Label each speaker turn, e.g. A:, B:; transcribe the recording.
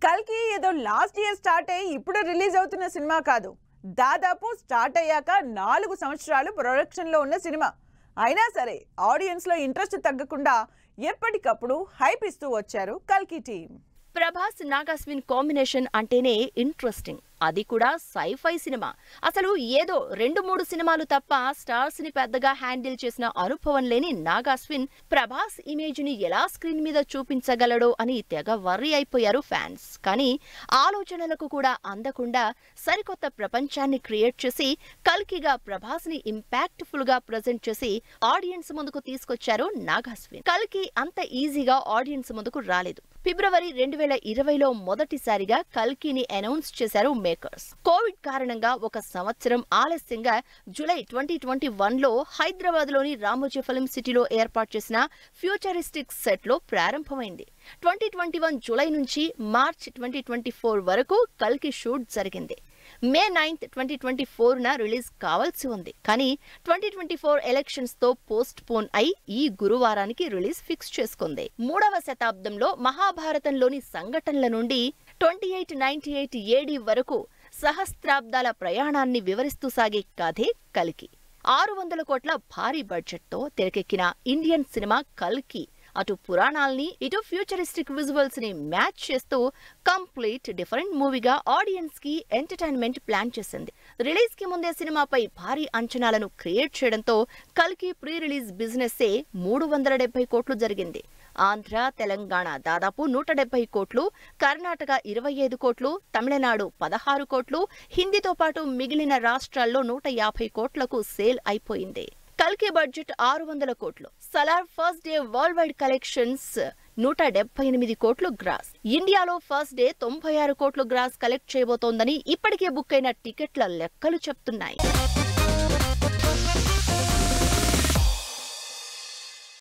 A: కల్కి ఏదో last year start అయ్యి ఇప్పుడు రిలీజ్ అవుతున్న సినిమా కాదు. దాదాపు స్టార్ట్ అయ్యాక 4 సంవత్సరాలు ప్రొడక్షన్లో ఉన్న సినిమా. అయినా సరే ఆడియన్స్లో ఇంట్రెస్ట్ తగ్గకుండా ఎప్పటికప్పుడు హైప్ ఇస్తూ వచ్చారు కల్కి టీం.
B: ప్రభాస్ నాగాస్విన్ కాంబినేషన్ అంటేనే ఇంట్రెస్టింగ్. అది కూడా సైఫై సినిమా. అసలు ఏదో 2-3 సినిమాలు తప్ప స్టార్స్ ని పెద్దగా హ్యాండిల్ చేసిన అనుభవం లేని నాగాస్విన్ ప్రభాస్ ఇమేజ్ ని ఎలా స్క్రీన్ మీద చూపించగలడో అని తెగ వర్రీ అయిపోయారు ఫ్యాన్స్. కానీ ఆలోచనలకు కూడా అందకుండా సరికొత్త ప్రపంచాన్ని క్రియేట్ చేసి కల్కిగా ప్రభాస్ ని ఇంపాక్ట్ఫుల్ గా ప్రెజెంట్ చేసి ఆడియన్స్ ముందుకు తీసుకొచ్చారు నాగాస్విన్. కల్కి అంత ఈజీగా ఆడియన్స్ ముందుకు రాలేదు. ఫిబ్రవరి 2020లో మొదటిసారిగా కల్కిని అనౌన్స్ చేశారు మేకర్స్. కోవిడ్ కారణంగా 1 సంవత్సరం ఆలస్యంగా జూలై 2021లో హైదరాబాద్ లోని రామోజీ ఫిల్మ్ సిటీలో ఏర్పాటు చేసిన ఫ్యూచరిస్టిక్ సెట్ లో ప్రారంభమైంది. 2021 జూలై నుంచి మార్చ్ 2024 వరకు కల్కి షూట్ జరిగింది. మే 9, 2024న రిలీజ్ కావాల్సి ఉంది. కానీ 2024 ఎలక్షన్స్ తో పోస్ట్ పోన్ అయి ఈ గురువారానికి రిలీజ్ ఫిక్స్ చేసుకుంది. 3వ శతాబ్దంలో మహాభారతంలోని సంఘటనల నుండి 2898 AD వరకు సహస్రాబ్దాల ప్రయాణాన్ని వివరిస్తూ సాగే కథే కల్కి. 600 కోట్ల భారీ బడ్జెట్ తో తెరకెక్కిన ఇండియన్ సినిమా కల్కి అటు పురాణాల్ని ఇటు ఫ్యూచరిస్టిక్ విజువల్స్ ని మ్యాచ్ చేస్తూ కంప్లీట్ డిఫరెంట్ మూవీగా ఆడియన్స్ కి ఎంటర్టైన్మెంట్ ప్లాన్ చేసింది. రిలీజ్ కి ముందే సినిమాపై భారీ అంచనాలను క్రియేట్ చేయడంతో కల్కి ప్రీ రిలీజ్ బిజినెస్ 370 కోట్లు జరిగింది. ఆంధ్ర, తెలంగాణ దాదాపు 170 కోట్లు, కర్ణాటక 25 కోట్లు, తమిళనాడు 16 కోట్లు, హిందీతో పాటు మిగిలిన రాష్ట్రాల్లో 150 కోట్లకు సేల్ అయిపోయింది. కల్కి బడ్జెట్ 600 కోట్లు. Salaar first day world wide collections 178 కోట్లు గ్రాస్. ఇండియాలో ఫస్ట్ డే 96 కోట్లు గ్రాస్ కలెక్ట్ చేయబోతోందని ఇప్పటికే బుక్ అయిన టికెట్ల లెక్కలు చెప్తున్నాయి.